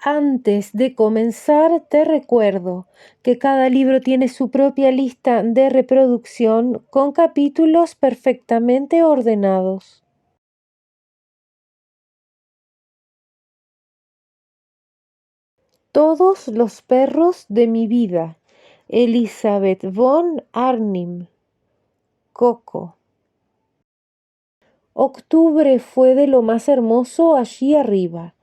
Antes de comenzar, te recuerdo que cada libro tiene su propia lista de reproducción con capítulos perfectamente ordenados. Todos los perros de mi vida. Elizabeth von Arnim. Coco. Octubre fue de lo más hermoso allí arriba.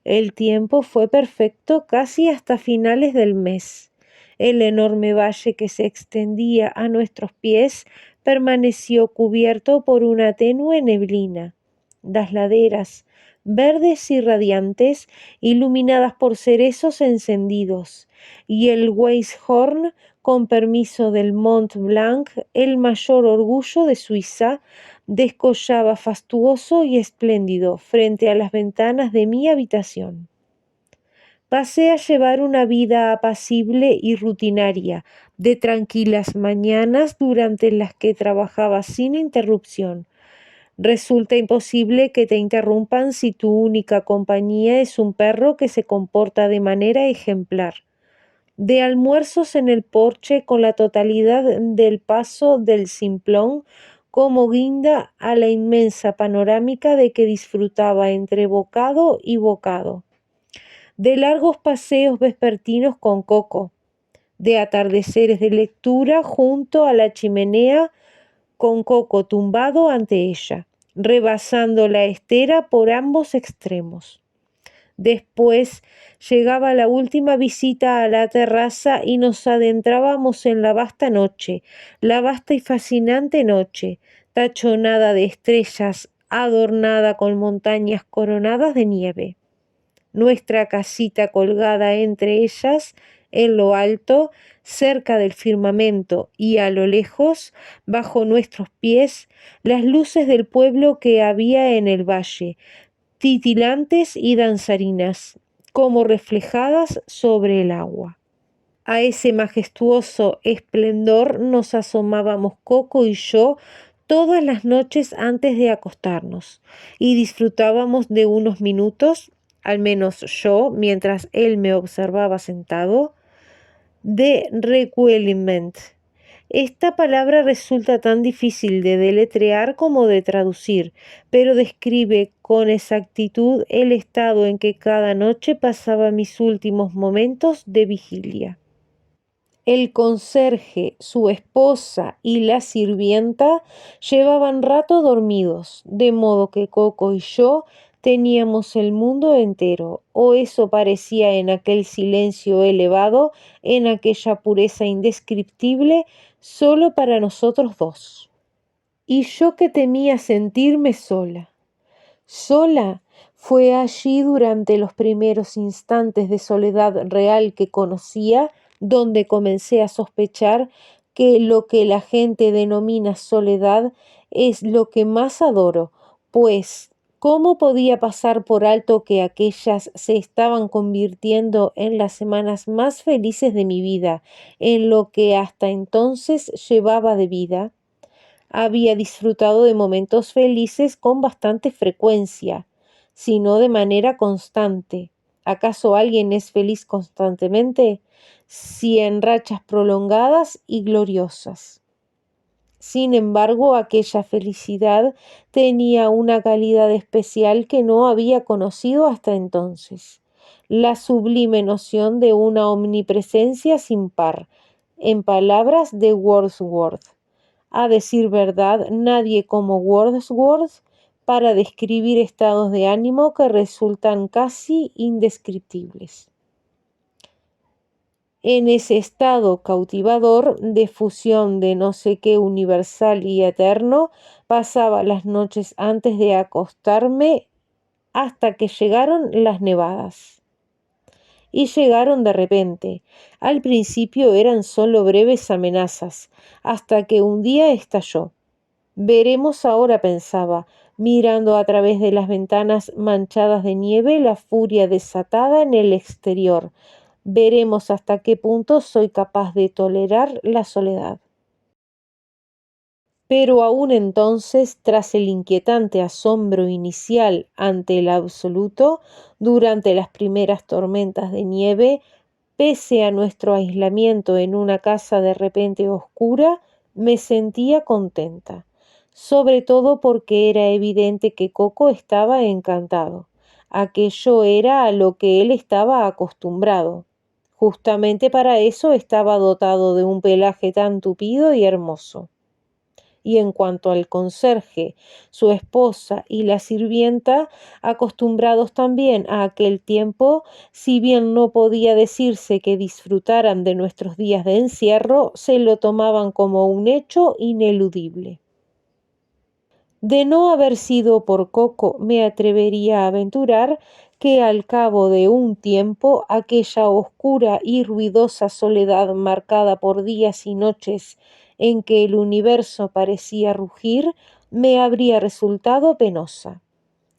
El tiempo fue perfecto casi hasta finales del mes. El enorme valle que se extendía a nuestros pies permaneció cubierto por una tenue neblina. Las laderas, verdes y radiantes, iluminadas por cerezos encendidos, y el Weisshorn, con permiso del Mont Blanc, el mayor orgullo de Suiza, descollaba fastuoso y espléndido frente a las ventanas de mi habitación. Pasé a llevar una vida apacible y rutinaria, de tranquilas mañanas durante las que trabajaba sin interrupción. Resulta imposible que te interrumpan si tu única compañía es un perro que se comporta de manera ejemplar. De almuerzos en el porche con la totalidad del paso del Simplón como guinda a la inmensa panorámica de que disfrutaba entre bocado y bocado. De largos paseos vespertinos con Coco, de atardeceres de lectura junto a la chimenea con Coco tumbado ante ella, rebasando la estera por ambos extremos. Después llegaba la última visita a la terraza y nos adentrábamos en la vasta noche, la vasta y fascinante noche, tachonada de estrellas, adornada con montañas coronadas de nieve. Nuestra casita colgada entre ellas, en lo alto, cerca del firmamento y a lo lejos, bajo nuestros pies, las luces del pueblo que había en el valle, titilantes y danzarinas, como reflejadas sobre el agua. A ese majestuoso esplendor nos asomábamos Coco y yo todas las noches antes de acostarnos, y disfrutábamos de unos minutos, al menos yo, mientras él me observaba sentado, de recueliment. Esta palabra resulta tan difícil de deletrear como de traducir, pero describe con exactitud el estado en que cada noche pasaba mis últimos momentos de vigilia. El conserje, su esposa y la sirvienta llevaban rato dormidos, de modo que Coco y yo teníamos el mundo entero, o eso parecía en aquel silencio elevado, en aquella pureza indescriptible, solo para nosotros dos. Y yo que temía sentirme sola. Sola fue allí durante los primeros instantes de soledad real que conocía, donde comencé a sospechar que lo que la gente denomina soledad es lo que más adoro, pues ¿cómo podía pasar por alto que aquellas se estaban convirtiendo en las semanas más felices de mi vida, en lo que hasta entonces llevaba de vida? Había disfrutado de momentos felices con bastante frecuencia, si no de manera constante. ¿Acaso alguien es feliz constantemente? Si en rachas prolongadas y gloriosas. Sin embargo, aquella felicidad tenía una calidad especial que no había conocido hasta entonces, la sublime noción de una omnipresencia sin par, en palabras de Wordsworth. A decir verdad, nadie como Wordsworth para describir estados de ánimo que resultan casi indescriptibles. En ese estado cautivador de fusión de no sé qué universal y eterno, pasaba las noches antes de acostarme hasta que llegaron las nevadas. Y llegaron de repente. Al principio eran solo breves amenazas, hasta que un día estalló. Veremos ahora, pensaba, mirando a través de las ventanas manchadas de nieve la furia desatada en el exterior. Veremos hasta qué punto soy capaz de tolerar la soledad. Pero aún entonces, tras el inquietante asombro inicial ante el absoluto, durante las primeras tormentas de nieve, pese a nuestro aislamiento en una casa de repente oscura, me sentía contenta, sobre todo porque era evidente que Coco estaba encantado. Aquello era a lo que él estaba acostumbrado. Justamente para eso estaba dotado de un pelaje tan tupido y hermoso. Y en cuanto al conserje, su esposa y la sirvienta, acostumbrados también a aquel tiempo, si bien no podía decirse que disfrutaran de nuestros días de encierro, se lo tomaban como un hecho ineludible. De no haber sido por Coco, me atrevería a aventurar que al cabo de un tiempo aquella oscura y ruidosa soledad marcada por días y noches en que el universo parecía rugir, me habría resultado penosa.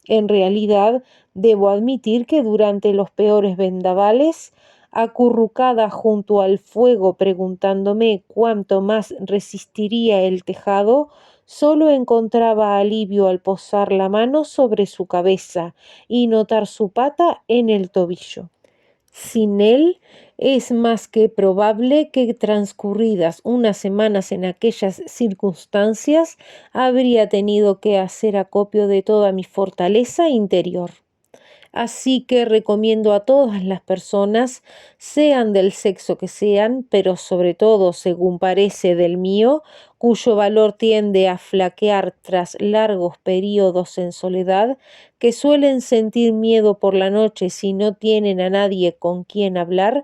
En realidad, debo admitir que durante los peores vendavales, acurrucada junto al fuego preguntándome cuánto más resistiría el tejado, solo encontraba alivio al posar la mano sobre su cabeza y notar su pata en el tobillo. Sin él, es más que probable que transcurridas unas semanas en aquellas circunstancias, habría tenido que hacer acopio de toda mi fortaleza interior. Así que recomiendo a todas las personas, sean del sexo que sean, pero sobre todo, según parece, del mío, cuyo valor tiende a flaquear tras largos períodos en soledad, que suelen sentir miedo por la noche si no tienen a nadie con quien hablar,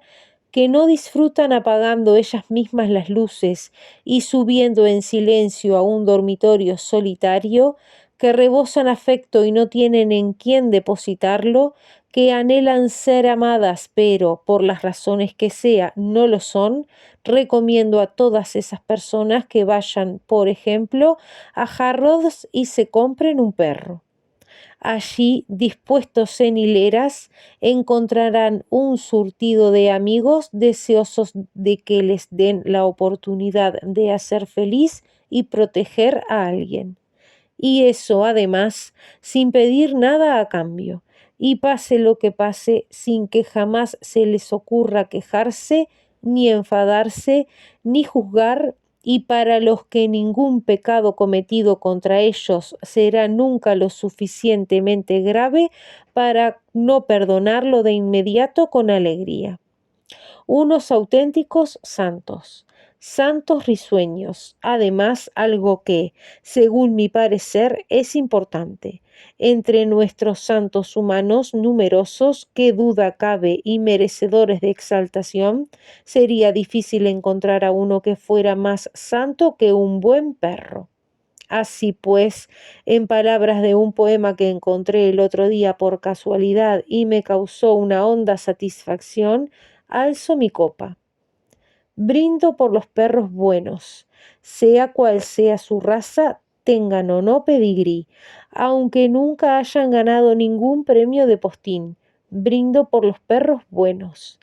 que no disfrutan apagando ellas mismas las luces y subiendo en silencio a un dormitorio solitario, que rebosan afecto y no tienen en quién depositarlo, que anhelan ser amadas pero por las razones que sea no lo son, recomiendo a todas esas personas que vayan, por ejemplo, a Harrods y se compren un perro. Allí, dispuestos en hileras, encontrarán un surtido de amigos deseosos de que les den la oportunidad de hacer feliz y proteger a alguien. Y eso, además, sin pedir nada a cambio. Y pase lo que pase, sin que jamás se les ocurra quejarse, ni enfadarse, ni juzgar, y para los que ningún pecado cometido contra ellos será nunca lo suficientemente grave para no perdonarlo de inmediato con alegría. Unos auténticos santos, santos risueños, además algo que, según mi parecer, es importante. Entre nuestros santos humanos numerosos, qué duda cabe y merecedores de exaltación, sería difícil encontrar a uno que fuera más santo que un buen perro. Así pues, en palabras de un poema que encontré el otro día por casualidad y me causó una honda satisfacción, alzo mi copa. Brindo por los perros buenos, sea cual sea su raza, tengan o no pedigrí, aunque nunca hayan ganado ningún premio de postín. Brindo por los perros buenos,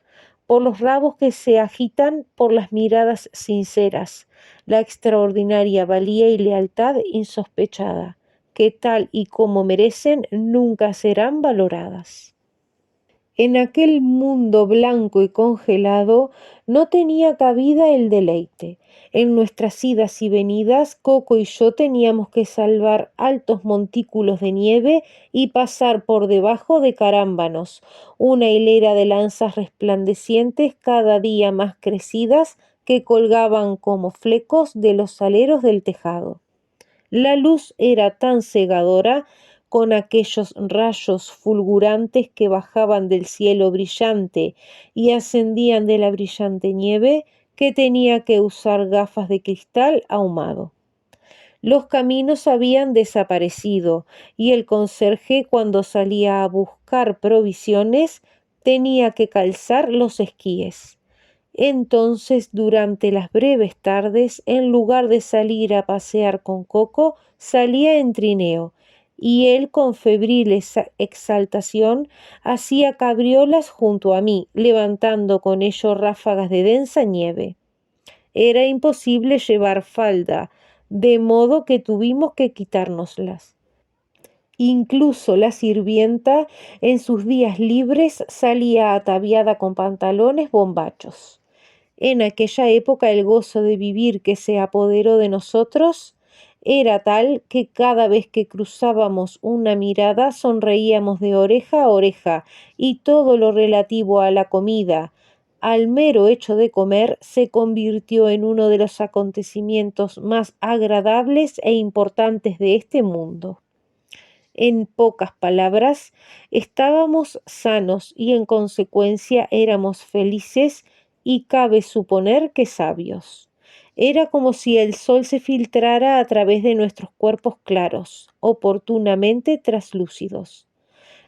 por los rabos que se agitan, por las miradas sinceras, la extraordinaria valía y lealtad insospechada, que tal y como merecen nunca serán valoradas. En aquel mundo blanco y congelado no tenía cabida el deleite. En nuestras idas y venidas, Coco y yo teníamos que salvar altos montículos de nieve y pasar por debajo de carámbanos, una hilera de lanzas resplandecientes cada día más crecidas que colgaban como flecos de los aleros del tejado. La luz era tan cegadora, con aquellos rayos fulgurantes que bajaban del cielo brillante y ascendían de la brillante nieve, que tenía que usar gafas de cristal ahumado. Los caminos habían desaparecido y el conserje, cuando salía a buscar provisiones, tenía que calzar los esquíes. Entonces, durante las breves tardes, en lugar de salir a pasear con Coco, salía en trineo, y él con febril exaltación hacía cabriolas junto a mí, levantando con ello ráfagas de densa nieve. Era imposible llevar falda, de modo que tuvimos que quitárnoslas. Incluso la sirvienta en sus días libres salía ataviada con pantalones bombachos. En aquella época el gozo de vivir que se apoderó de nosotros era tal que cada vez que cruzábamos una mirada sonreíamos de oreja a oreja, y todo lo relativo a la comida, al mero hecho de comer, se convirtió en uno de los acontecimientos más agradables e importantes de este mundo. En pocas palabras, estábamos sanos y en consecuencia éramos felices y cabe suponer que sabios. Era como si el sol se filtrara a través de nuestros cuerpos claros, oportunamente traslúcidos.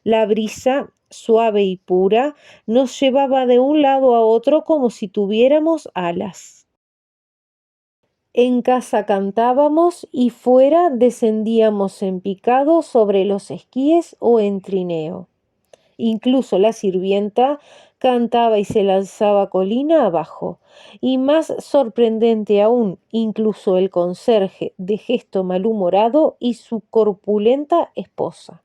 La brisa, suave y pura, nos llevaba de un lado a otro como si tuviéramos alas. En casa cantábamos y fuera descendíamos en picado sobre los esquíes o en trineo. Incluso la sirvienta cantaba y se lanzaba colina abajo. Y más sorprendente aún, incluso el conserje, de gesto malhumorado, y su corpulenta esposa.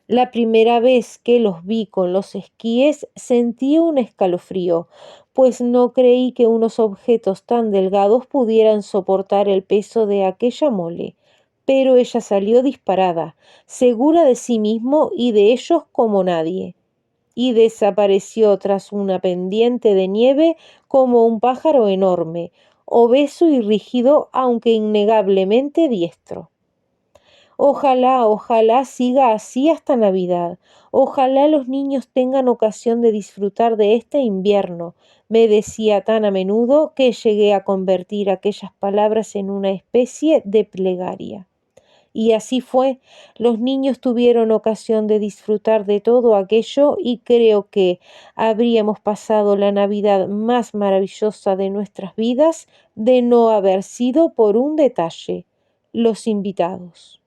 La primera vez que los vi con los esquíes sentí un escalofrío, pues no creí que unos objetos tan delgados pudieran soportar el peso de aquella mole. Pero ella salió disparada, segura de sí mismo y de ellos como nadie, y desapareció tras una pendiente de nieve como un pájaro enorme, obeso y rígido, aunque innegablemente diestro. Ojalá, ojalá siga así hasta Navidad. Ojalá los niños tengan ocasión de disfrutar de este invierno, me decía tan a menudo que llegué a convertir aquellas palabras en una especie de plegaria. Y así fue, los niños tuvieron ocasión de disfrutar de todo aquello y creo que habríamos pasado la Navidad más maravillosa de nuestras vidas de no haber sido por un detalle, los invitados.